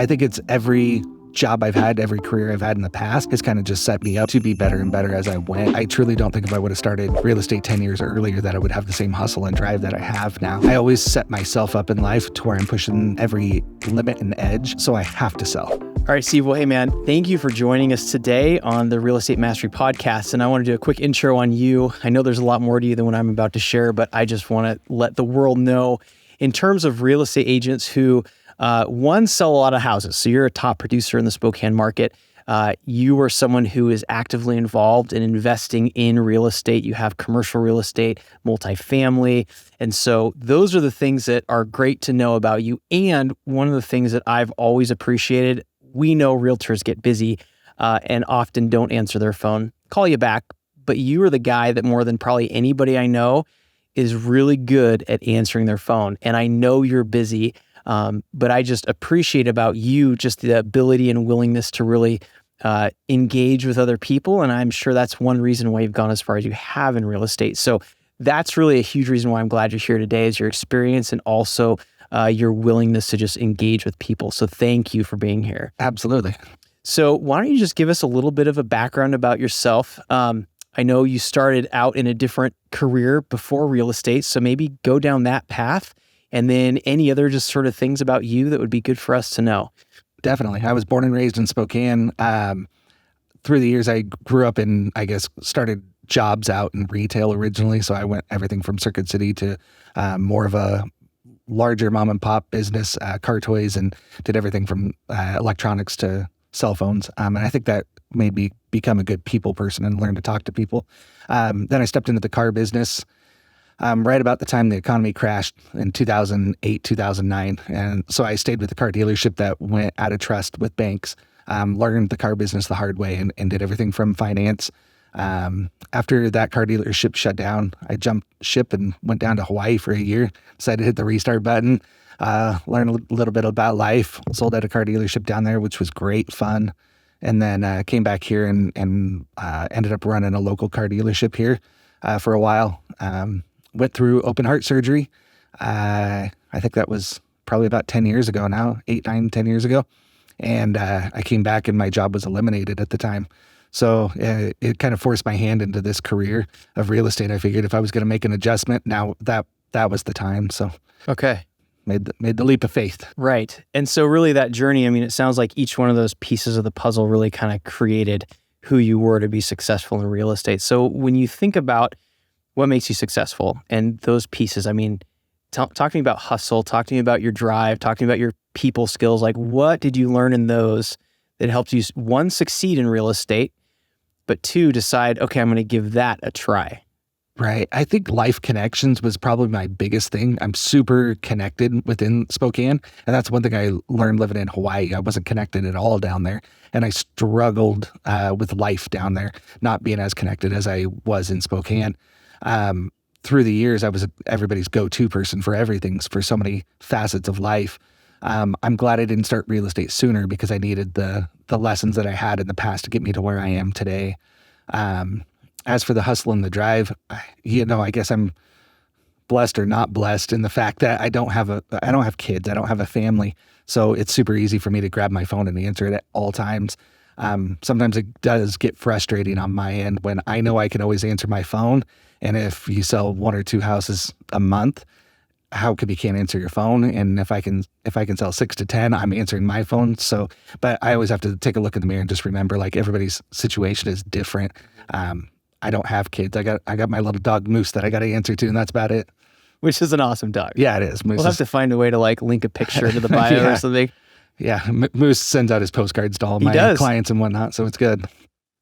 I think it's every job I've had, every career I've had in the past has kind of just set me up to be better and better as I went. I truly don't think if I would have started real estate 10 years earlier that I would have the same hustle and drive that I have now. I always set myself up in life to where I'm pushing every limit and edge, so I have to sell. All right, Steve. Well, hey, man, thank you for joining us today on the Real Estate Mastery Podcast. And I want to do a quick intro on you. I know there's a lot more to you than what I'm about to share, but I just want to let the world know in terms of real estate agents who, one, sell a lot of houses. So you're a top producer in the Spokane market. You are someone who is actively involved in investing in real estate. You have commercial real estate, multifamily. And so those are the things that are great to know about you. And one of the things that I've always appreciated, we know realtors get busy and often don't answer their phone, call you back, but you are the guy that more than probably anybody I know is really good at answering their phone. And I know you're busy, but I just appreciate about you just the ability and willingness to really engage with other people. And I'm sure that's one reason why you've gone as far as you have in real estate. So that's really a huge reason why I'm glad you're here today is your experience and also your willingness to just engage with people. So thank you for being here. Absolutely. So why don't you just give us a little bit of a background about yourself? I know you started out in a different career before real estate, so maybe go down that path and then any other just sort of things about you that would be good for us to know. Definitely. I was born and raised in Spokane. Through the years, I grew up in, started jobs out in retail originally. So I went everything from Circuit City to more of a larger mom and pop business, car toys, and did everything from electronics to cell phones. And I think that made me become a good people person and learn to talk to people. Then I stepped into the car business right about the time the economy crashed in 2008, 2009. And so I stayed with the car dealership that went out of trust with banks, learned the car business the hard way and did everything from finance. After that car dealership shut down, I jumped ship and went down to Hawaii for a year, decided to hit the restart button, learn a little bit about life, sold at a car dealership down there, which was great fun. And then came back here and ended up running a local car dealership here for a while. Went through open heart surgery. I think that was probably about 10 years ago now, 8, 9, 10 years ago. And I came back and my job was eliminated at the time. So it kind of forced my hand into this career of real estate. I figured if I was going to make an adjustment, now that was the time. So okay. Made the leap of faith. Right. And so really that journey, I mean, it sounds like each one of those pieces of the puzzle really kind of created who you were to be successful in real estate. So when you think about what makes you successful and those pieces, I mean, talk to me about hustle, talk to me about your drive, talk to me about your people skills. Like what did you learn in those that helped you, one, succeed in real estate, but two, decide, okay, I'm going to give that a try? Right. I think life connections was probably my biggest thing. I'm super connected within Spokane. And that's one thing I learned living in Hawaii. I wasn't connected at all down there. And I struggled with life down there, not being as connected as I was in Spokane. Through the years, I was everybody's go-to person for everything, for so many facets of life. I'm glad I didn't start real estate sooner because I needed the lessons that I had in the past to get me to where I am today. As for the hustle and the drive, I guess I'm blessed or not blessed in the fact that I don't have kids. I don't have a family. So it's super easy for me to grab my phone and answer it at all times. Sometimes it does get frustrating on my end when I know I can always answer my phone. And if you sell 1 or 2 houses a month, how come you can't answer your phone? And if I can sell 6 to 10, I'm answering my phone. So, but I always have to take a look in the mirror and just remember, like, everybody's situation is different. I don't have kids. I got my little dog Moose that I got to answer to, and that's about it. Which is an awesome dog. Yeah, it is. We'll have to find a way to like link a picture to the bio or something. Yeah, Moose sends out his postcards to all my clients and whatnot, so it's good.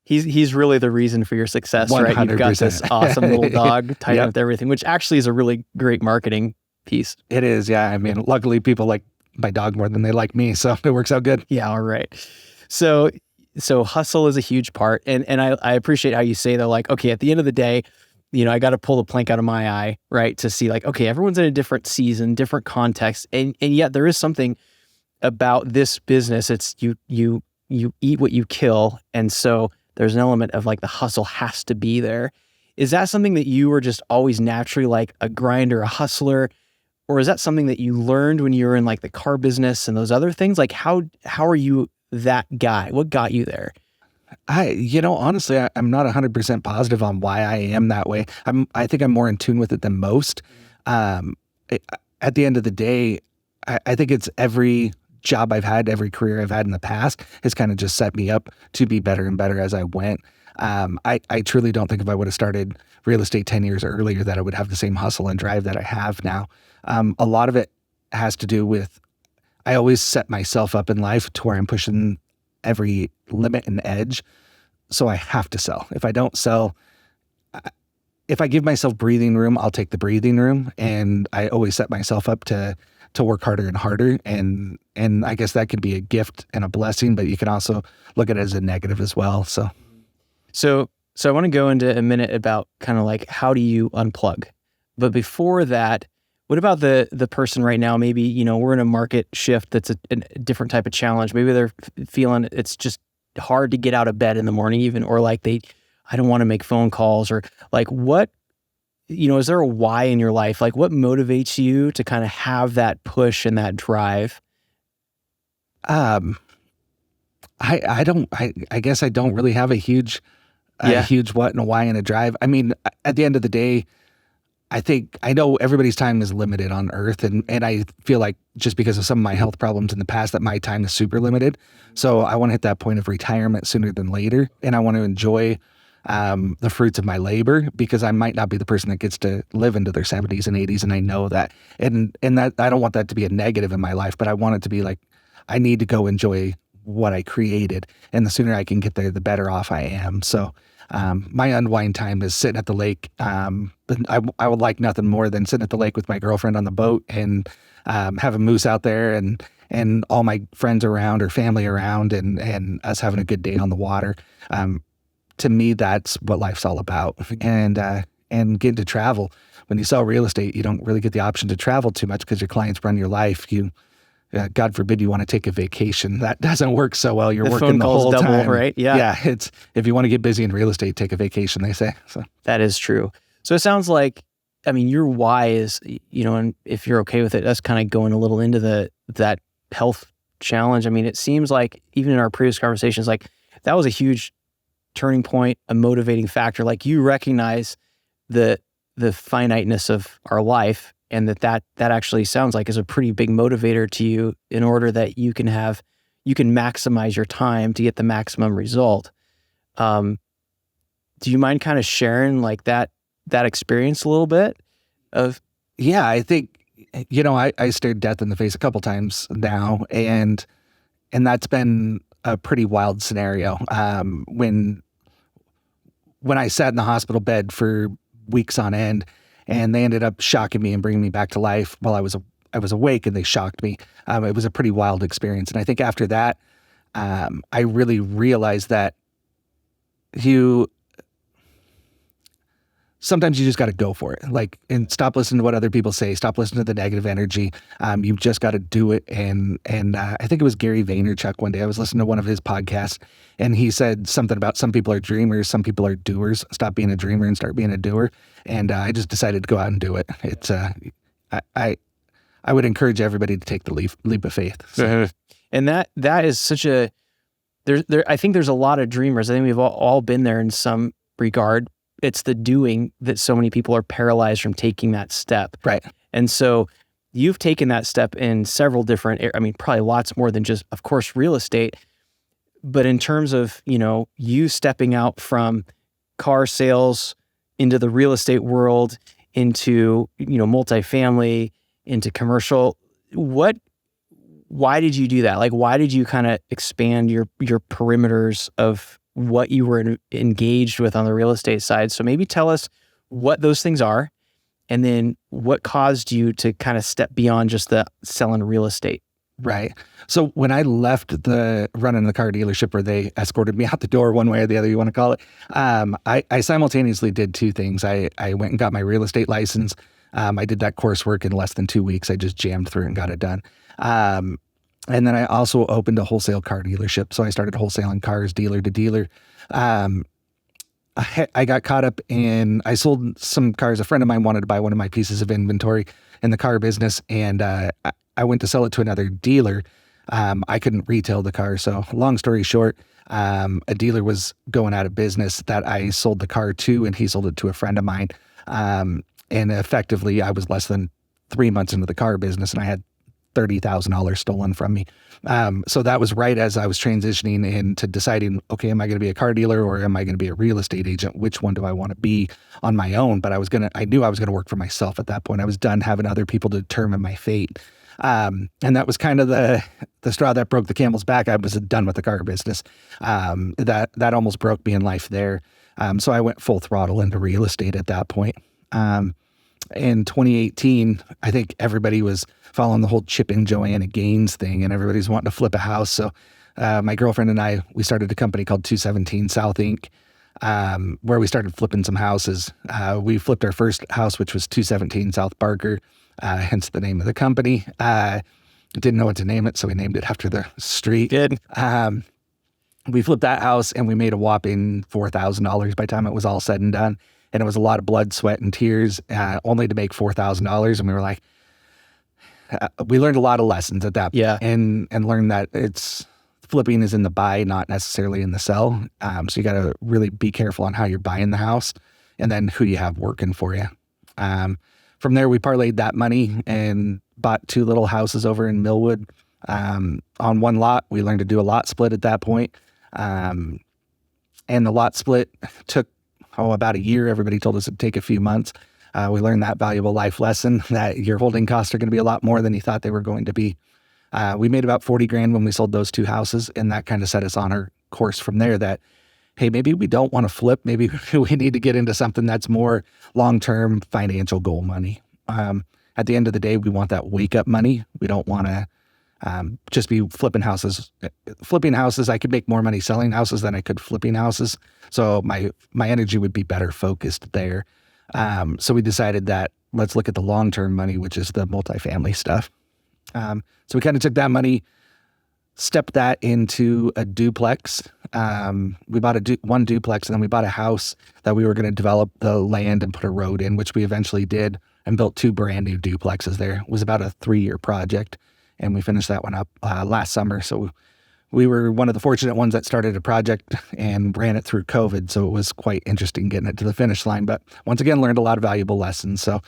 He's really the reason for your success, 100%. Right? You've got this awesome little dog tied up with everything, which actually is a really great marketing piece. It is, yeah. I mean, luckily people like my dog more than they like me, so it works out good. Yeah, all right. So hustle is a huge part. And I appreciate how you say that, like, okay, at the end of the day, I got to pull the plank out of my eye, right? To see like, okay, everyone's in a different season, different context. And yet there is something about this business. It's you eat what you kill. And so there's an element of like the hustle has to be there. Is that something that you were just always naturally like a grinder, a hustler? or is that something that you learned when you were in like the car business and those other things? Like how are you that guy? What got you there? Honestly, I'm not 100% positive on why I am that way. I think I'm more in tune with it than most. Um, I- at the end of the day, I think it's every job I've had, every career I've had in the past has kind of just set me up to be better and better as I went. I truly don't think if I would have started real estate 10 years earlier that I would have the same hustle and drive that I have now. A lot of it has to do with I always set myself up in life to where I'm pushing every limit and edge. So I have to sell. If I don't sell, if I give myself breathing room, I'll take the breathing room. And I always set myself up to work harder and harder. And I guess that could be a gift and a blessing, but you can also look at it as a negative as well. So I want to go into a minute about kind of like how do you unplug? But before that, what about the person right now? Maybe, we're in a market shift that's a different type of challenge. Maybe they're feeling it's just hard to get out of bed in the morning even, or like I don't want to make phone calls, or like what, is there a why in your life? Like what motivates you to kind of have that push and that drive? Um, I guess I don't really have a huge what and a why and a drive. I mean, at the end of the day, I know everybody's time is limited on earth, and I feel like just because of some of my health problems in the past that my time is super limited. So I want to hit that point of retirement sooner than later, and I want to enjoy the fruits of my labor, because I might not be the person that gets to live into their 70s and 80s, and I know that. And that I don't want that to be a negative in my life, but I want it to be like I need to go enjoy what I created, and the sooner I can get there, the better off I am. So my unwind time is sitting at the lake. But I would like nothing more than sitting at the lake with my girlfriend on the boat and have a moose out there and all my friends around or family around and us having a good day on the water. To me, that's what life's all about. And getting to travel. When you sell real estate, you don't really get the option to travel too much because your clients run your life. God forbid you want to take a vacation. That doesn't work so well. You're working the whole double, time. right? Yeah. Yeah. It's if you want to get busy in real estate, take a vacation, they say. So That is true. So it sounds like, your why is, and if you're okay with it, us kind of going a little into that health challenge. It seems like even in our previous conversations, like that was a huge turning point, a motivating factor. Like you recognize the finiteness of our life, and that actually sounds like is a pretty big motivator to you in order that you can maximize your time to get the maximum result. Do you mind kind of sharing like that experience a little bit of? yeah, I think, I stared death in the face a couple times now, and that's been a pretty wild scenario. When I sat in the hospital bed for weeks on end, and they ended up shocking me and bringing me back to life while I was awake, and they shocked me. It was a pretty wild experience, and I think after that, I really realized that sometimes you just got to go for it, and stop listening to what other people say. Stop listening to the negative energy. You just got to do it. And I think it was Gary Vaynerchuk one day. I was listening to one of his podcasts, and he said something about some people are dreamers, some people are doers. Stop being a dreamer and start being a doer. And I just decided to go out and do it. It's I would encourage everybody to take the leap of faith. So. And that is such a there. I think there's a lot of dreamers. I think we've all been there in some regard. It's the doing that so many people are paralyzed from taking that step. Right. And so you've taken that step in several different, probably lots more than just, of course, real estate. But in terms of, you stepping out from car sales into the real estate world, into, multifamily, into commercial, why did you do that? Like, why did you kind of expand your perimeters of what you were engaged with on the real estate side? So maybe tell us what those things are, and then what caused you to kind of step beyond just the selling real estate. Right. So when I left the running the car dealership, where they escorted me out the door one way or the other, you want to call it, I simultaneously did two things. I went and got my real estate license. I did that coursework in less than 2 weeks. I just jammed through it and got it done. And then I also opened a wholesale car dealership. So I started wholesaling cars dealer to dealer. I got caught up I sold some cars. A friend of mine wanted to buy one of my pieces of inventory, in the car business, and I went to sell it to another dealer. I couldn't retail the car. So long story short, a dealer was going out of business that I sold the car to, and he sold it to a friend of mine. And effectively, I was less than 3 months into the car business, and I had $30,000 stolen from me. So that was right as I was transitioning into deciding, okay, am I going to be a car dealer or am I going to be a real estate agent? Which one do I want to be on my own? But I knew I was going to work for myself at that point. I was done having other people determine my fate. And that was kind of the straw that broke the camel's back. I was done with the car business. That almost broke me in life there. So I went full throttle into real estate at that point. In 2018, I think everybody was following the whole Chip and Joanna Gaines thing, and everybody's wanting to flip a house. So my girlfriend and I, we started a company called 217 South Inc., where we started flipping some houses. We flipped our first house, which was 217 South Barker, hence the name of the company. Didn't know what to name it, so we named it after the street. Good. We flipped that house, and we made a whopping $4,000 by the time it was all said and done. And it was a lot of blood, sweat, and tears, only to make $4,000. And we were like, we learned a lot of lessons at that point, and learned that flipping is in the buy, not necessarily in the sell. So you got to really be careful on how you're buying the house, and then who you have working for you. From there, we parlayed that money and bought 2 little houses over in Millwood. On one lot, we learned to do a lot split at that point. And the lot split took about a year. Everybody told us it'd take a few months. We learned that valuable life lesson that your holding costs are going to be a lot more than you thought they were going to be. We made about $40,000 when we sold those 2 houses, and that kind of set us on our course from there that, hey, maybe we don't want to flip. Maybe we need to get into something that's more long-term financial goal money. At the end of the day, we want that wake-up money. We don't want to just be flipping houses. Flipping houses, I could make more money selling houses than I could flipping houses. So my energy would be better focused there. So we decided that let's look at the long-term money, which is the multifamily stuff. So we kind of took that money, stepped that into a duplex. We bought one duplex, and then we bought a house that we were going to develop the land and put a road in, which we eventually did, and built 2 brand new duplexes there. It was about a 3-year project, and we finished that one up last summer. So we were one of the fortunate ones that started a project and ran it through COVID. So it was quite interesting getting it to the finish line. But once again, learned a lot of valuable lessons. So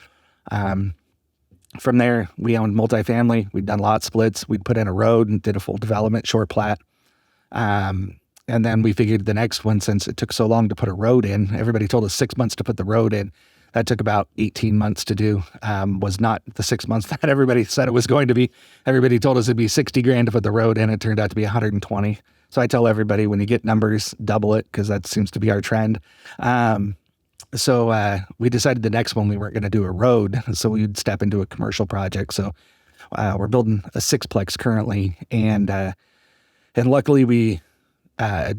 from there, we owned multifamily. We'd done lot splits. We'd put in a road and did a full development short plat. And then we figured the next one, since it took so long to put a road in, everybody told us 6 months to put the road in. That took about 18 months to do. Was not the 6 months that everybody said it was going to be. Everybody told us it'd be $60,000 to put the road in. It turned out to be $120,000. So I tell everybody, when you get numbers, double it, because that seems to be our trend. So we decided the next one we weren't going to do a road, so we'd step into a commercial project. So we're building a 6-plex currently, and luckily we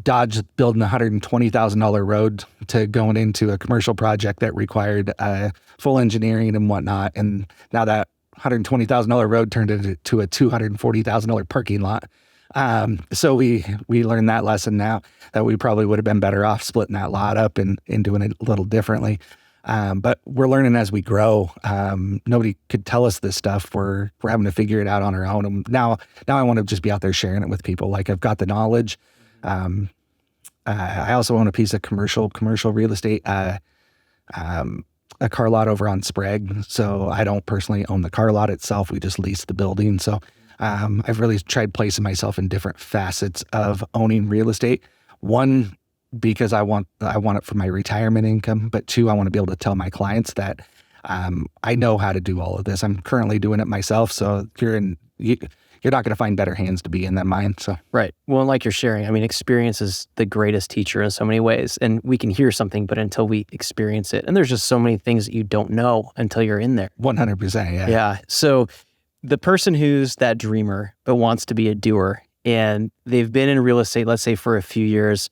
dodged building a $120,000 road to going into a commercial project that required full engineering and whatnot. And now that $120,000 road turned into a $240,000 parking lot. So we learned that lesson now, that we probably would have been better off splitting that lot up and doing it a little differently. But we're learning as we grow. Nobody could tell us this stuff. We're having to figure it out on our own. And now I want to just be out there sharing it with people. Like, I've got the knowledge. I also own a piece of commercial real estate, a car lot over on Sprague. So I don't personally own the car lot itself. We just lease the building. So I've really tried placing myself in different facets of owning real estate. One, because I want it for my retirement income, but 2, I want to be able to tell my clients that I know how to do all of this. I'm currently doing it myself. So you're not going to find better hands to be in than mine. So Right. Well, like you're sharing, I mean, experience is the greatest teacher in so many ways. And we can hear something, but until we experience it, and there's just so many things that you don't know until you're in there. 100%. Yeah. Yeah. So the person who's that dreamer but wants to be a doer, and they've been in real estate, let's say for a few years,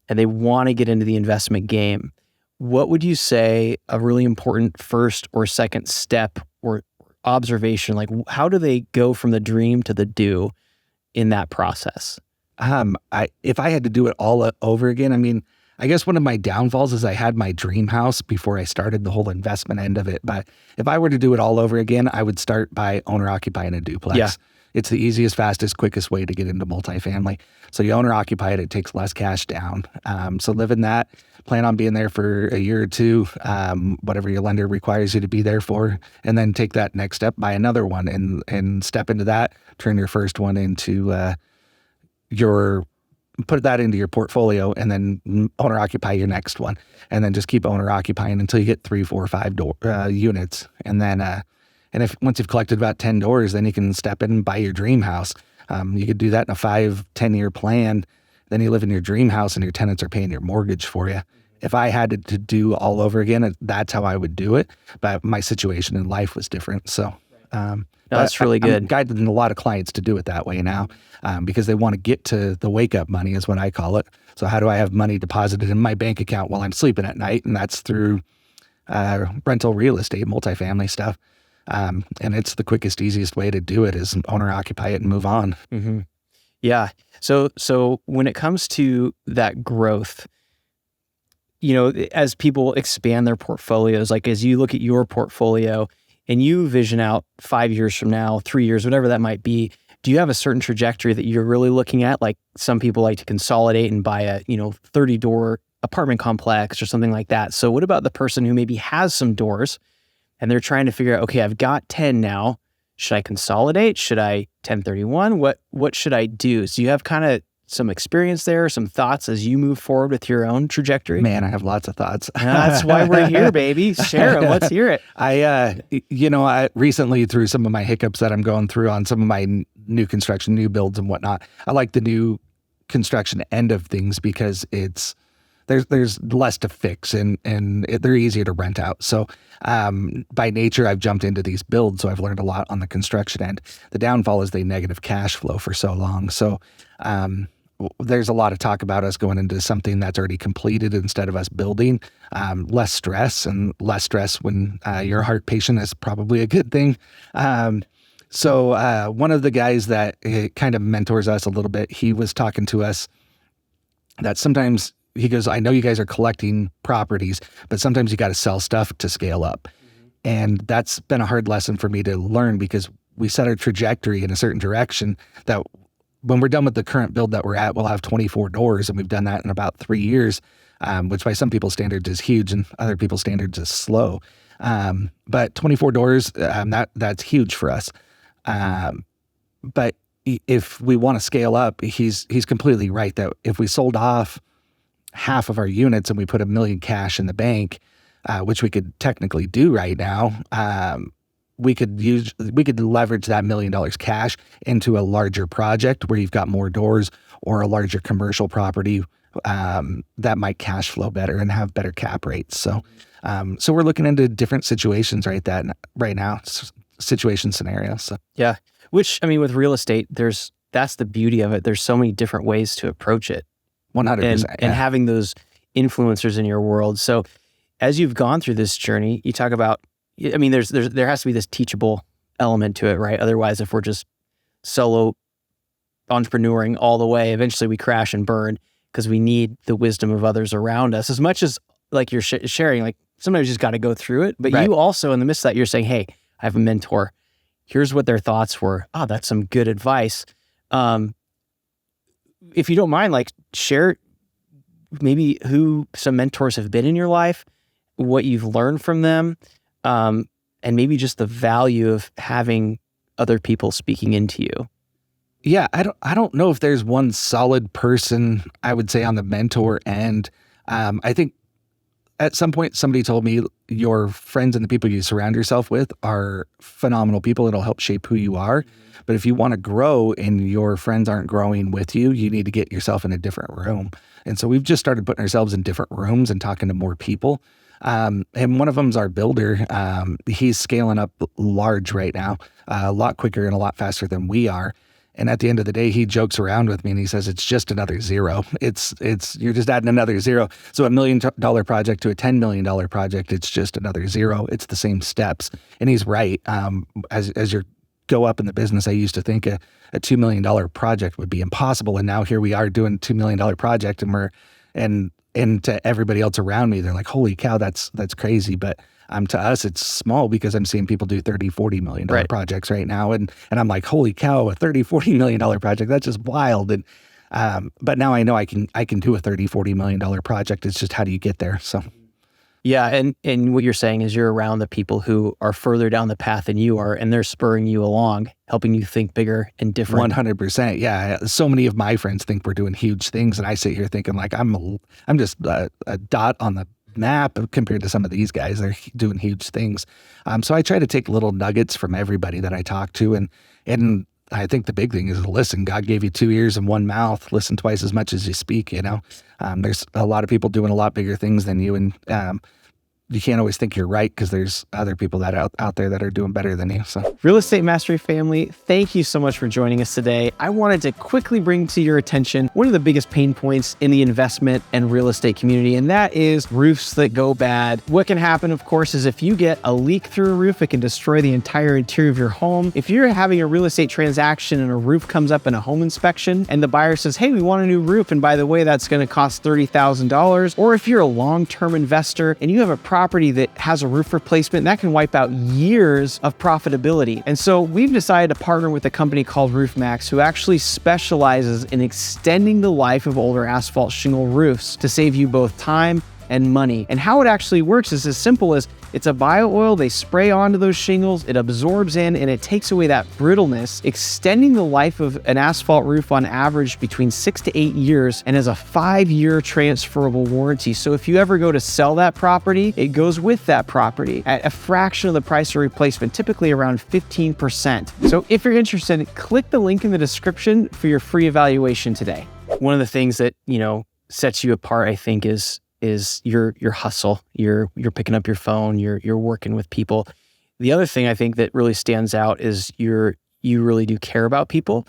and they want to get into the investment game, what would you say a really important first or second step or observation, like how do they go from the dream to the do in that process? If I had to do it all over again, I mean, I guess one of my downfalls is I had my dream house before I started the whole investment end of it. But if I were to do it all over again, I would start by owner occupying a duplex. Yeah. It's the easiest, fastest, quickest way to get into multifamily. So you owner occupy it, it takes less cash down. So live in that, plan on being there for a year or two, whatever your lender requires you to be there for, and then take that next step, buy another one and step into that, turn your first one into put that into your portfolio, and then owner occupy your next one, and then just keep owner occupying until you get 3, 4, 5 units. And then, and if once you've collected about 10 doors, then you can step in and buy your dream house. You could do that in a 5-10 year plan. Then you live in your dream house and your tenants are paying your mortgage for you. If I had to do all over again, that's how I would do it. But my situation in life was different. So, No, that's really good. I'm guiding a lot of clients to do it that way now, because they want to get to the wake up money is what I call it. So how do I have money deposited in my bank account while I'm sleeping at night? And that's through rental real estate, multifamily stuff. And it's the quickest, easiest way to do it is owner occupy it and move on. Mm-hmm. Yeah. So when it comes to that growth, as people expand their portfolios, like as you look at your portfolio and you vision out 5 years from now, 3 years, whatever that might be, do you have a certain trajectory that you're really looking at? Like some people like to consolidate and buy a, 30-door apartment complex or something like that. So what about the person who maybe has some doors and they're trying to figure out, okay, I've got 10 now. Should I consolidate? Should I 1031? What should I do? So you have kind of some experience there, some thoughts as you move forward with your own trajectory? Man, I have lots of thoughts. That's why we're here, baby. Share them. Let's hear it. I recently, through some of my hiccups that I'm going through on some of my new construction, new builds and whatnot, I like the new construction end of things because there's less to fix and they're easier to rent out. So by nature, I've jumped into these builds, so I've learned a lot on the construction end. The downfall is the negative cash flow for so long. So there's a lot of talk about us going into something that's already completed instead of us building. Less stress, and less stress when you're a heart patient is probably a good thing. So one of the guys that kind of mentors us a little bit, he was talking to us that sometimes he goes, I know you guys are collecting properties, but sometimes you got to sell stuff to scale up. Mm-hmm. And that's been a hard lesson for me to learn because we set our trajectory in a certain direction that when we're done with the current build that we're at, we'll have 24 doors, and we've done that in about 3 years, which by some people's standards is huge and other people's standards is slow. But 24 doors, that's huge for us. But if we want to scale up, he's completely right that if we sold off half of our units and we put $1 million cash in the bank, which we could technically do right now, we could leverage that $1 million cash into a larger project where you've got more doors or a larger commercial property that might cash flow better and have better cap rates. So we're looking into different situations right now, situation scenarios. So. Yeah. Which, I mean, with real estate, that's the beauty of it. There's so many different ways to approach it. 100%. And having those influencers in your world. So as you've gone through this journey, you talk about, I mean, there has to be this teachable element to it, right? Otherwise, if we're just solo entrepreneuring all the way, eventually we crash and burn because we need the wisdom of others around us. As much as like you're sharing, like sometimes you just got to go through it. But right. You also, in the midst of that, you're saying, hey, I have a mentor. Here's what their thoughts were. Oh, that's some good advice. If you don't mind, like share maybe who some mentors have been in your life, what you've learned from them, and maybe just the value of having other people speaking into you. Yeah, I don't know if there's one solid person I would say on the mentor end. I think at some point somebody told me your friends and the people you surround yourself with are phenomenal people. It'll help shape who you are. But if you want to grow and your friends aren't growing with you, you need to get yourself in a different room. And so we've just started putting ourselves in different rooms and talking to more people. And one of them's our builder. He's scaling up large right now, a lot quicker and a lot faster than we are. And at the end of the day, he jokes around with me and he says, it's just another zero. You're just adding another zero. So $1 million project to a $10 million project, it's just another zero. It's the same steps. And he's right. As you go up in the business, I used to think a $2 million project would be impossible. And now here we are doing $2 million project and and to everybody else around me, they're like, holy cow, that's crazy. But to us, it's small because I'm seeing people do $30-40 million Right. projects right now. And I'm like, holy cow, a $30-40 million project, that's just wild. And but now I know I can do a $30-40 million project. It's just, how do you get there? So Yeah, and what you're saying is you're around the people who are further down the path than you are, and they're spurring you along, helping you think bigger and different. 100%. Yeah. So many of my friends think we're doing huge things, and I sit here thinking like I'm just a dot on the map compared to some of these guys. They're doing huge things. So I try to take little nuggets from everybody that I talk to, and I think the big thing is listen. God gave you 2 ears and 1 mouth. Listen twice as much as you speak. There's a lot of people doing a lot bigger things than you, and you can't always think you're right because there's other people that out there that are doing better than you. So, Real Estate Mastery family, thank you so much for joining us today. I wanted to quickly bring to your attention one of the biggest pain points in the investment and real estate community, and that is roofs that go bad. What can happen, of course, is if you get a leak through a roof, it can destroy the entire interior of your home. If you're having a real estate transaction and a roof comes up in a home inspection and the buyer says, hey, we want a new roof, and by the way, that's going to cost $30,000. Or if you're a long-term investor and you have a property that has a roof replacement, that can wipe out years of profitability. And so we've decided to partner with a company called Roofmaxx, who actually specializes in extending the life of older asphalt shingle roofs to save you both time and money. And how it actually works is as simple as it's a bio oil they spray onto those shingles, it absorbs in, and it takes away that brittleness, extending the life of an asphalt roof on average between 6 to 8 years, and has a 5-year transferable warranty. So if you ever go to sell that property, it goes with that property at a fraction of the price of replacement, typically around 15%. So if you're interested, click the link in the description for your free evaluation today. One of the things that, sets you apart, I think, is your hustle. You're picking up your phone, you're working with people. The other thing I think that really stands out is you really do care about people.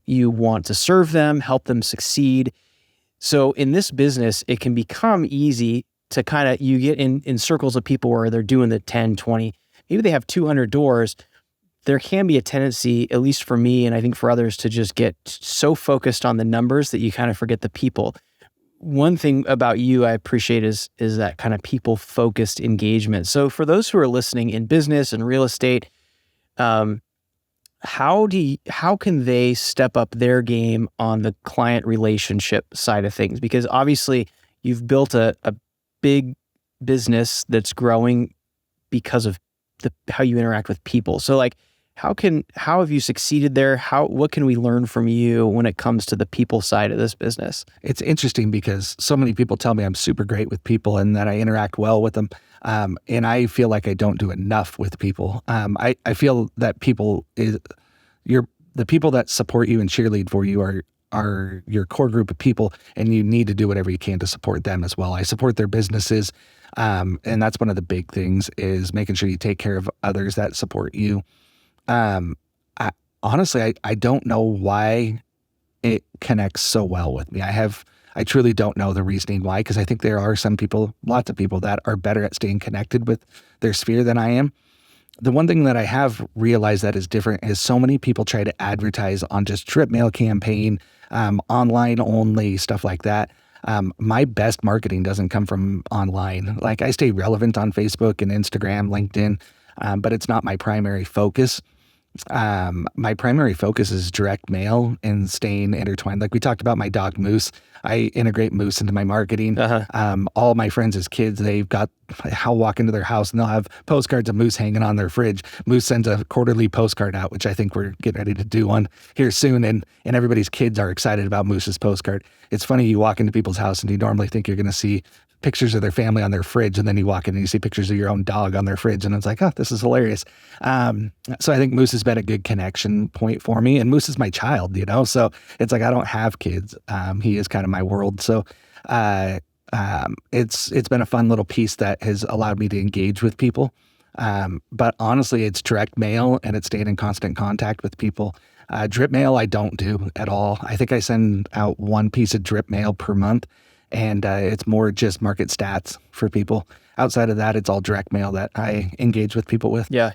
You want to serve them, help them succeed. So in this business, it can become easy to you get in circles of people where they're doing the 10, 20, maybe they have 200 doors. There can be a tendency, at least for me, and I think for others, to just get so focused on the numbers that you kind of forget the people. One thing about you I appreciate is that kind of people-focused engagement. So for those who are listening in business and real estate, how can they step up their game on the client relationship side of things? Because obviously you've built a big business that's growing because of how you interact with people. So how have you succeeded there? What can we learn from you when it comes to the people side of this business? it's interesting because so many people tell me I'm super great with people and that I interact well with them. And I feel like I don't do enough with people. I feel that the people that support you and cheerlead for you are your core group of people, and you need to do whatever you can to support them as well. I support their businesses. And that's one of the big things, is making sure you take care of others that support you. Honestly, I don't know why it connects so well with me. I truly don't know the reasoning why, because I think there are lots of people that are better at staying connected with their sphere than I am. The one thing that I have realized that is different is so many people try to advertise on just drip mail campaign, online only, stuff like that. My best marketing doesn't come from online. I stay relevant on Facebook and Instagram, LinkedIn, but it's not my primary focus. My primary focus is direct mail and staying intertwined. Like we talked about my dog Moose. I integrate Moose into my marketing. All my friends as kids, I'll walk into their house and they'll have postcards of Moose hanging on their fridge. Moose sends a quarterly postcard out, which I think we're getting ready to do one here soon. And everybody's kids are excited about Moose's postcard. It's funny, you walk into people's house and you normally think you're going to see pictures of their family on their fridge, and then you walk in and you see pictures of your own dog on their fridge, and it's like, oh, this is hilarious. So I think Moose has been a good connection point for me, and Moose is my child, so it's like I don't have kids. He is kind of my world. So it's been a fun little piece that has allowed me to engage with people. But honestly, it's direct mail and it's staying in constant contact with people. Drip mail I don't do at all. I think I send out one piece of drip mail per month, and it's more just market stats for people. Outside of that, it's all direct mail that I engage with people with. Yeah.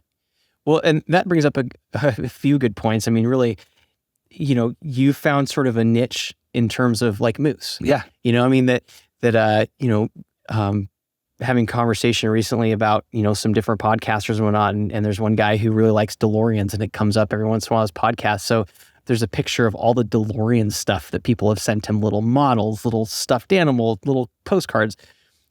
Well, and that brings up a few good points. I mean, really, you found sort of a niche in terms of Moose. Yeah. I mean, that that, having conversation recently about, some different podcasters and whatnot. And there's one guy who really likes DeLoreans, and it comes up every once in a while as podcasts. So there's a picture of all the DeLorean stuff that people have sent him, little models, little stuffed animals, little postcards.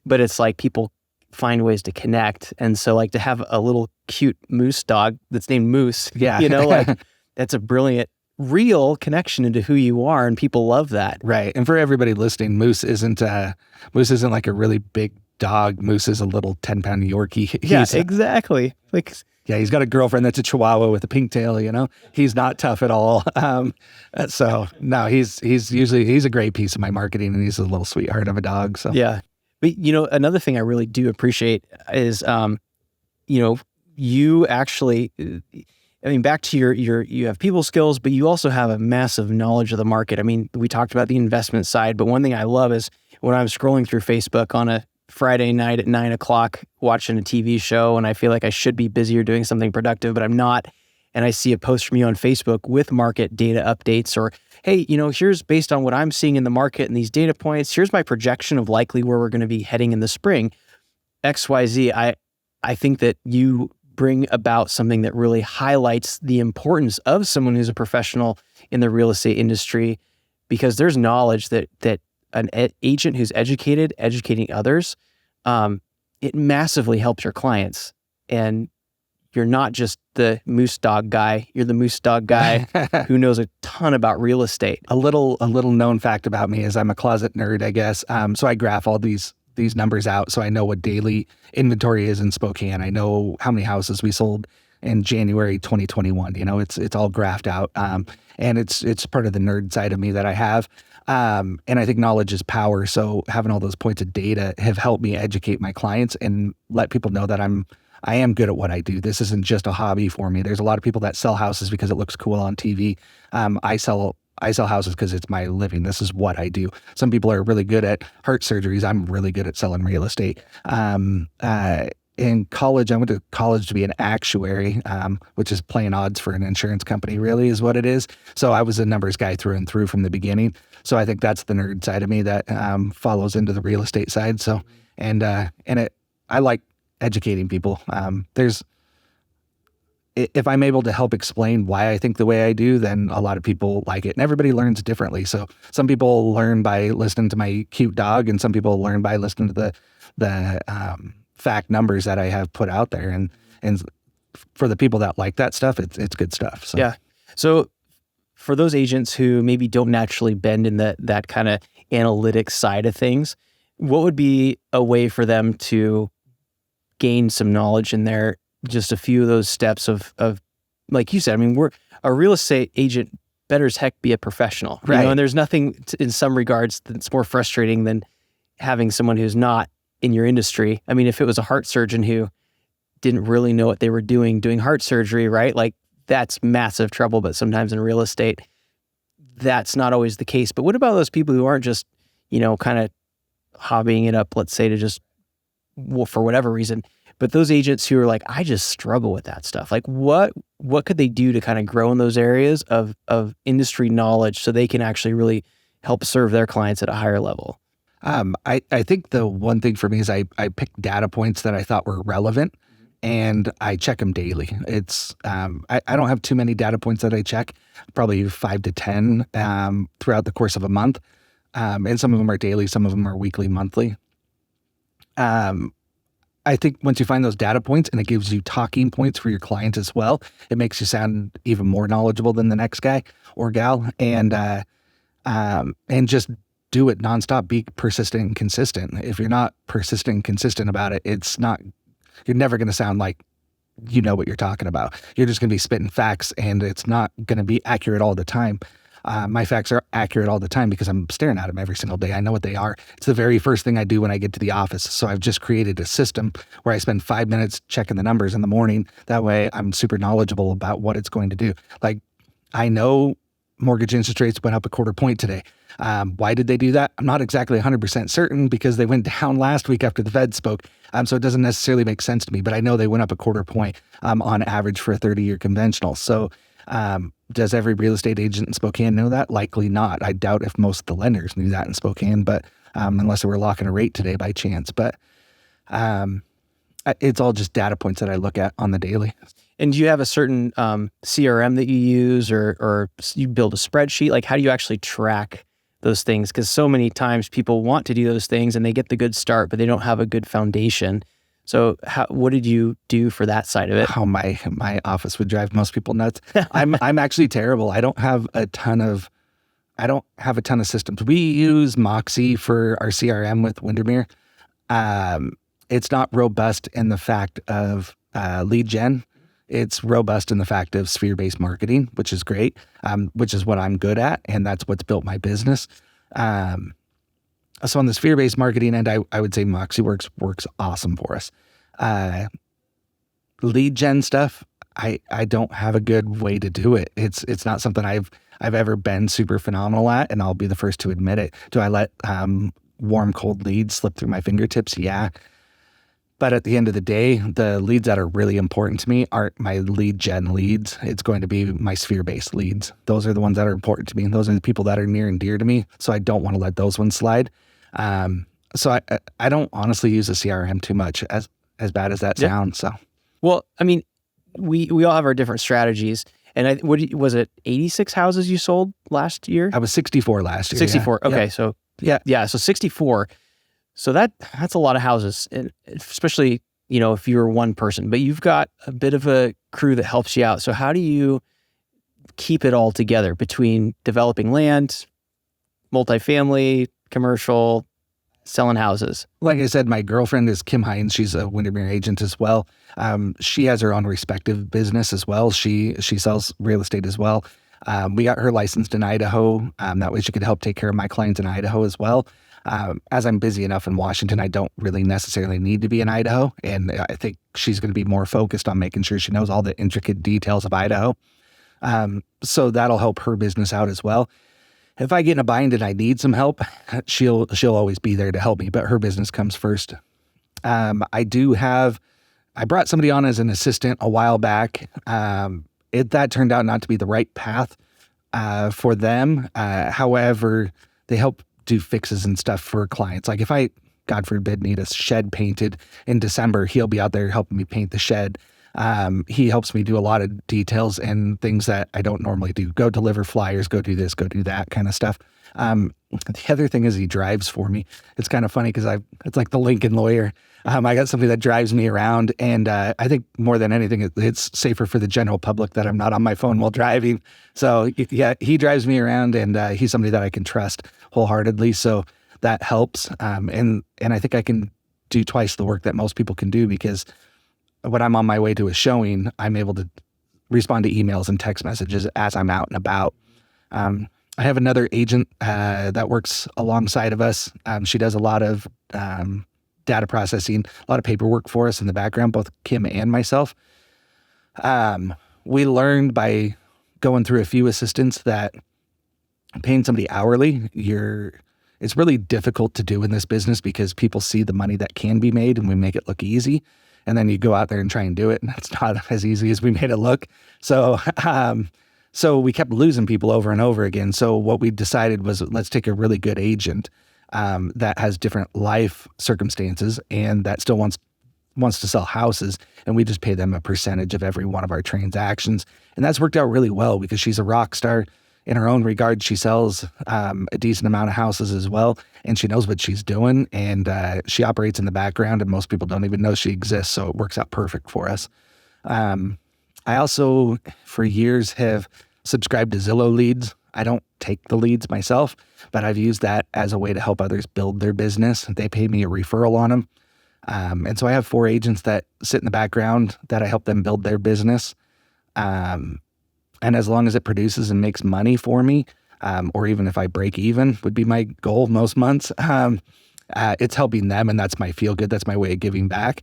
But it's like people find ways to connect. And so like to have a little cute moose dog that's named Moose, Yeah. like that's a brilliant, real connection into who you are. And people love that. Right. And for everybody listening, Moose isn't like a really big dog. Moose is a little 10-pound Yorkie. Exactly. Like, yeah, he's got a girlfriend that's a Chihuahua with a pink tail. He's not tough at all. So no, he's a great piece of my marketing, and he's a little sweetheart of a dog. So yeah. But another thing I really do appreciate is, you actually, back to you have people skills, but you also have a massive knowledge of the market. We talked about the investment side, but one thing I love is when I'm scrolling through Facebook on a Friday night at 9:00 watching a TV show, and I feel like I should be busier doing something productive, but I'm not. And I see a post from you on Facebook with market data updates, or, hey, here's based on what I'm seeing in the market and these data points, here's my projection of likely where we're going to be heading in the spring, XYZ. I think that you bring about something that really highlights the importance of someone who's a professional in the real estate industry, because there's knowledge that an agent who's educating others, it massively helps your clients. And you're not just the moose dog guy. You're the moose dog guy who knows a ton about real estate. A little known fact about me is I'm a closet nerd, I guess. So I graph all these numbers out, so I know what daily inventory is in Spokane. I know how many houses we sold in January 2021. It's all graphed out, and it's part of the nerd side of me that I have. And I think knowledge is power. So having all those points of data have helped me educate my clients and let people know that I am good at what I do. This isn't just a hobby for me. There's a lot of people that sell houses because it looks cool on TV. I sell houses because it's my living. This is what I do. Some people are really good at heart surgeries. I'm really good at selling real estate. In college, I went to college to be an actuary, which is playing odds for an insurance company, really is what it is. So I was a numbers guy through and through from the beginning. So I think that's the nerd side of me that follows into the real estate side. So, I like educating people. If I'm able to help explain why I think the way I do, then a lot of people like it, and everybody learns differently. So some people learn by listening to my cute dog, and some people learn by listening to the fact numbers that I have put out there. And for the people that like that stuff, it's good stuff. So. Yeah. So for those agents who maybe don't naturally bend in that kind of analytics side of things, what would be a way for them to gain some knowledge in there? Just a few of those steps of like you said, we're a real estate agent better as heck be a professional, right? And there's nothing in some regards that's more frustrating than having someone who's not in your industry. If it was a heart surgeon who didn't really know what they were doing heart surgery, right? Like that's massive trouble. But sometimes in real estate, that's not always the case. But what about those people who aren't just, kind of hobbying it up, let's say, to just, for whatever reason, but those agents who are like, I just struggle with that stuff. Like what could they do to kind of grow in those areas of industry knowledge so they can actually really help serve their clients at a higher level? I think the one thing for me is I picked data points that I thought were relevant, and I check them daily. It's I don't have too many data points that I check, probably 5 to 10 throughout the course of a month. And some of them are daily, some of them are weekly, monthly. I think once you find those data points and it gives you talking points for your clients as well, it makes you sound even more knowledgeable than the next guy or gal. And just do it nonstop. Be persistent and consistent. If you're not persistent and consistent about it, you're never going to sound like you know what you're talking about. You're just going to be spitting facts, and it's not going to be accurate all the time. My facts are accurate all the time because I'm staring at them every single day. I know what they are. It's the very first thing I do when I get to the office. So I've just created a system where I spend 5 minutes checking the numbers in the morning. That way I'm super knowledgeable about what it's going to do. Like, I know mortgage interest rates went up a 1/4 point today. Why did they do that? I'm not exactly 100% certain because they went down last week after the Fed spoke. So it doesn't necessarily make sense to me, but I know they went up a 1/4 point on average for a 30-year conventional. So does every real estate agent in Spokane know that? Likely not. I doubt if most of the lenders knew that in Spokane, but unless we're locking a rate today by chance. But it's all just data points that I look at on the daily. And do you have a certain CRM that you use, or you build a spreadsheet? Like, how do you actually track those things? Because so many times people want to do those things and they get the good start, but they don't have a good foundation. So what did you do for that side of it? Oh, my office would drive most people nuts. I'm actually terrible. I don't have a ton of systems. We use Moxie for our CRM with Windermere. It's not robust in the fact of lead gen. It's robust in the fact of sphere-based marketing, which is great, which is what I'm good at, and that's what's built my business. So on the sphere-based marketing end, I would say Moxie works awesome for us. Lead gen stuff, I don't have a good way to do it. It's not something I've ever been super phenomenal at, and I'll be the first to admit it. Do I let warm, cold leads slip through my fingertips? Yeah. But at the end of the day, the leads that are really important to me aren't my lead gen leads. It's going to be my sphere-based leads. Those are the ones that are important to me. Those are the people that are near and dear to me. So I don't want to let those ones slide. So I don't honestly use a CRM too much, as bad as that sounds. So, well, I mean, we all have our different strategies. And was it 86 houses you sold last year? I was 64 last year. 64. Yeah. Okay. Yeah. So yeah. So 64. So that's a lot of houses, and especially, if you're one person, but you've got a bit of a crew that helps you out. So how do you keep it all together between developing land, multifamily, commercial, selling houses? Like I said, my girlfriend is Kim Hines. She's a Windermere agent as well. She has her own respective business as well. She sells real estate as well. We got her licensed in Idaho. That way she could help take care of my clients in Idaho as well. As I'm busy enough in Washington, I don't really necessarily need to be in Idaho. And I think she's going to be more focused on making sure she knows all the intricate details of Idaho. So that'll help her business out as well. If I get in a bind and I need some help, she'll always be there to help me, but her business comes first. I brought somebody on as an assistant a while back. That turned out not to be the right path for them. However, they help do fixes and stuff for clients. Like if I, God forbid, need a shed painted in December, he'll be out there helping me paint the shed. He helps me do a lot of details and things that I don't normally do. Go deliver flyers, go do this, go do that kind of stuff. The other thing is he drives for me. It's kind of funny because it's like the Lincoln lawyer. I got somebody that drives me around, and I think more than anything, it's safer for the general public that I'm not on my phone while driving. So yeah, he drives me around, and he's somebody that I can trust wholeheartedly. So that helps. And I think I can do twice the work that most people can do, because when I'm on my way to a showing, I'm able to respond to emails and text messages as I'm out and about. I have another agent that works alongside of us. She does a lot of data processing, a lot of paperwork for us in the background, both Kim and myself. We learned by going through a few assistants that paying somebody hourly, it's really difficult to do in this business because people see the money that can be made and we make it look easy. And then you go out there and try and do it, and it's not as easy as we made it look. So we kept losing people over and over again. So what we decided was, let's take a really good agent that has different life circumstances and that still wants to sell houses, and we just pay them a percentage of every one of our transactions. And that's worked out really well because she's a rock star in her own regard. She sells a decent amount of houses as well, and she knows what she's doing, and she operates in the background, and most people don't even know she exists, so it works out perfect for us. I also, for years, have subscribed to Zillow leads. I don't take the leads myself, but I've used that as a way to help others build their business. They pay me a referral on them. And so I have 4 agents that sit in the background that I help them build their business. And as long as it produces and makes money for me, or even if I break even would be my goal most months, it's helping them, and that's my feel good. That's my way of giving back.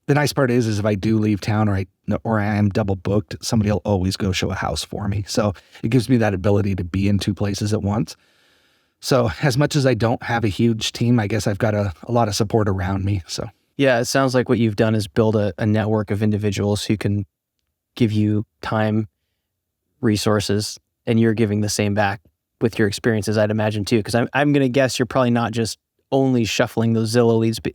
The nice part is if I do leave town or I am double booked, somebody will always go show a house for me. So it gives me that ability to be in 2 places at once. So as much as I don't have a huge team, I guess I've got a lot of support around me. So yeah, it sounds like what you've done is build a network of individuals who can give you time, resources, and you're giving the same back with your experiences, I'd imagine too, because I'm going to guess you're probably not just only shuffling those Zillow leads, but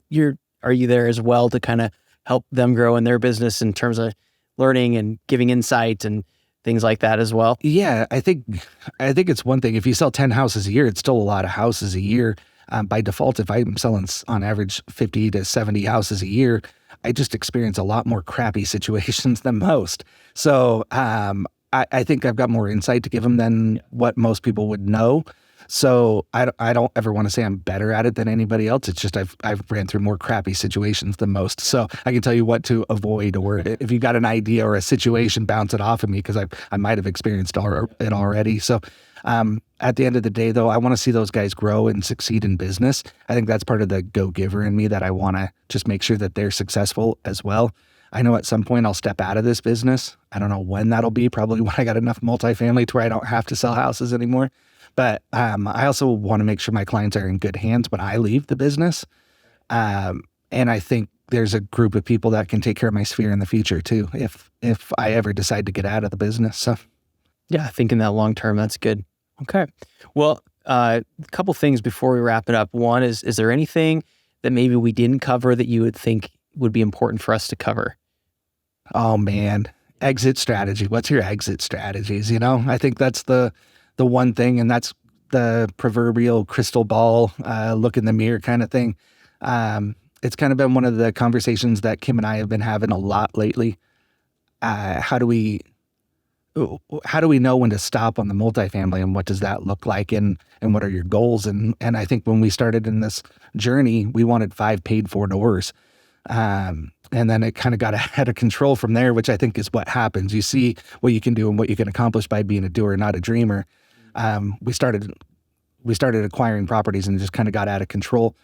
are you there as well to kind of help them grow in their business in terms of learning and giving insight and things like that as well? Yeah, I think it's one thing. If you sell 10 houses a year, it's still a lot of houses a year. By default, if I'm selling on average 50 to 70 houses a year, I just experience a lot more crappy situations than most. So I think I've got more insight to give them than what most people would know. So I don't ever want to say I'm better at it than anybody else. It's just I've ran through more crappy situations than most. So I can tell you what to avoid, or if you got an idea or a situation, bounce it off of me, because I might have experienced it already. So at the end of the day, though, I want to see those guys grow and succeed in business. I think that's part of the go-giver in me, that I want to just make sure that they're successful as well. I know at some point I'll step out of this business. I don't know when that'll be, probably when I got enough multifamily to where I don't have to sell houses anymore. But I also want to make sure my clients are in good hands when I leave the business. And I think there's a group of people that can take care of my sphere in the future too, if I ever decide to get out of the business. So yeah, thinking that long term, that's good. Okay. Well, a couple things before we wrap it up. One is there anything that maybe we didn't cover that you would think would be important for us to cover? Oh man, exit strategy. What's your exit strategies? I think that's the one thing, and that's the proverbial crystal ball, look in the mirror kind of thing. It's kind of been one of the conversations that Kim and I have been having a lot lately. How do we know when to stop on the multifamily, and what does that look like, and what are your goals? And I think when we started in this journey, we wanted 5 paid for doors. And then it kind of got out of control from there, which I think is what happens. You see what you can do and what you can accomplish by being a doer, not a dreamer. We started acquiring properties and just kind of got out of control.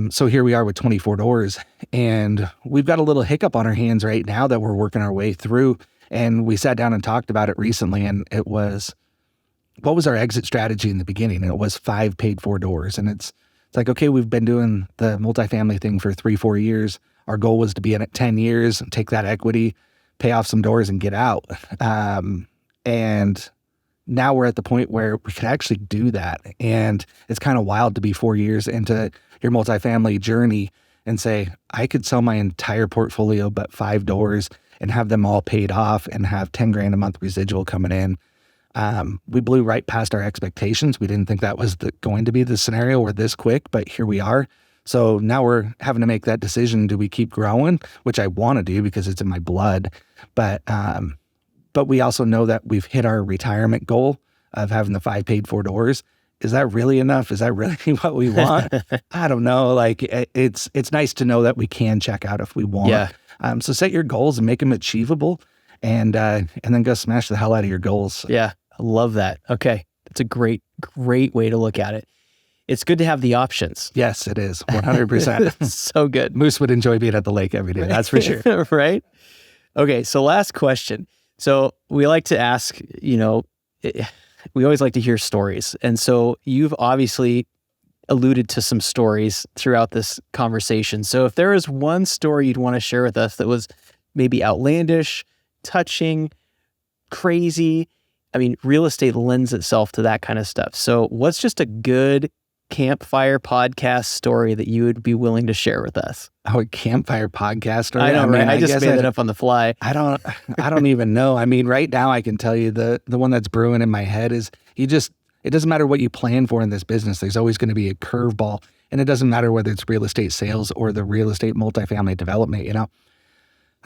So here we are with 24 doors, and we've got a little hiccup on our hands right now that we're working our way through. And we sat down and talked about it recently, and it was, what was our exit strategy in the beginning? And it was 5 paid for doors. And it's like, okay, we've been doing the multifamily thing for 3-4 years. Our goal was to be in it 10 years and take that equity, pay off some doors and get out. And now we're at the point where we could actually do that. And it's kind of wild to be 4 years into your multifamily journey and say, I could sell my entire portfolio but 5 doors and have them all paid off and have 10 grand a month residual coming in. We blew right past our expectations. We didn't think that was going to be the scenario or this quick, but here we are. So now we're having to make that decision. Do we keep growing, which I want to do because it's in my blood, but we also know that we've hit our retirement goal of having the 5 paid for doors. Is that really enough? Is that really what we want? I don't know. Like it's nice to know that we can check out if we want. Yeah. So set your goals and make them achievable, and then go smash the hell out of your goals. Yeah. I love that. Okay. That's a great way to look at it. It's good to have the options. Yes, it is. 100%. So good. Moose would enjoy being at the lake every day. That's for sure. Right? Okay. So last question. So we like to ask, we always like to hear stories. And so you've obviously alluded to some stories throughout this conversation. So if there is one story you'd want to share with us that was maybe outlandish, touching, crazy, I mean, real estate lends itself to that kind of stuff. So what's just a good campfire podcast story that you would be willing to share with us? Oh, a campfire podcast story? I know, right? I just made it up on the fly. I don't even know. I mean, right now I can tell you the one that's brewing in my head is it doesn't matter what you plan for in this business. There's always going to be a curveball, and it doesn't matter whether it's real estate sales or the real estate multifamily development,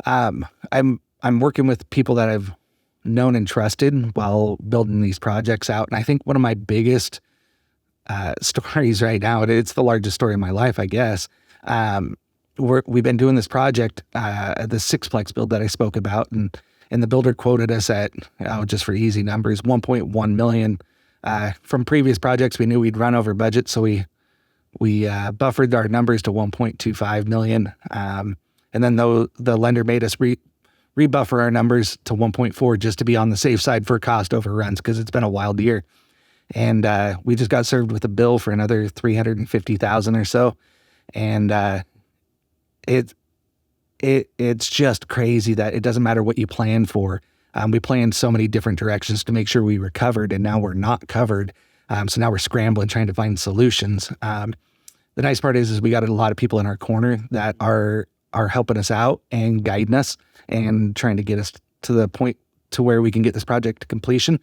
I'm working with people that I've known and trusted while building these projects out. And I think one of my biggest stories right now, it's the largest story of my life, I guess. We've been doing this project, the sixplex build that I spoke about, and the builder quoted us at, just for easy numbers, 1.1 million. From previous projects, we knew we'd run over budget, so we buffered our numbers to 1.25 million. And then the lender made us rebuffer our numbers to 1.4 just to be on the safe side for cost overruns, because it's been a wild year. And we just got served with a bill for another $350,000 or so. And it's just crazy that it doesn't matter what you plan for. We planned so many different directions to make sure we were covered, and now we're not covered. So now we're scrambling, trying to find solutions. The nice part is we got a lot of people in our corner that are helping us out and guiding us and trying to get us to the point to where we can get this project to completion.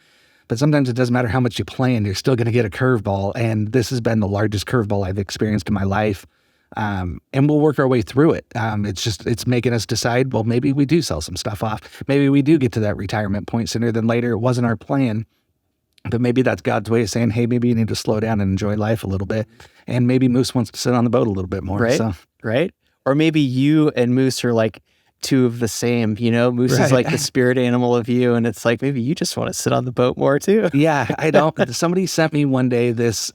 But sometimes it doesn't matter how much you plan, you're still going to get a curveball. And this has been the largest curveball I've experienced in my life. And we'll work our way through it. It's making us decide, well, maybe we do sell some stuff off. Maybe we do get to that retirement point sooner than later. It wasn't our plan, but maybe that's God's way of saying, hey, maybe you need to slow down and enjoy life a little bit. And maybe Moose wants to sit on the boat a little bit more. Right. So. Right. Or maybe you and Moose are like two of the same, Moose is like the spirit animal of you. And it's like, maybe you just want to sit on the boat more too. Yeah, I don't. Somebody sent me one day this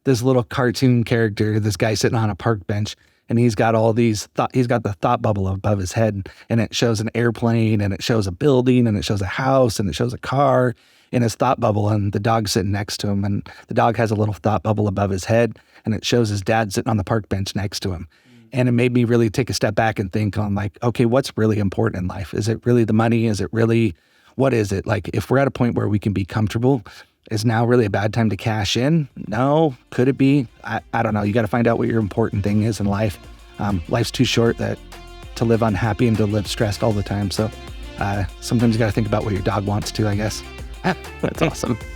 little cartoon character, this guy sitting on a park bench, and he's got all these he's got the thought bubble above his head, and it shows an airplane, and it shows a building, and it shows a house, and it shows a car in his thought bubble, and the dog's sitting next to him, and the dog has a little thought bubble above his head, and it shows his dad sitting on the park bench next to him. And it made me really take a step back and think on like, okay, what's really important in life? Is it really the money? Is it really, what is it? Like, if we're at a point where we can be comfortable, is now really a bad time to cash in? No. Could it be? I don't know. You got to find out what your important thing is in life. Life's too short to live unhappy and to live stressed all the time. So sometimes you got to think about what your dog wants to, I guess. That's awesome.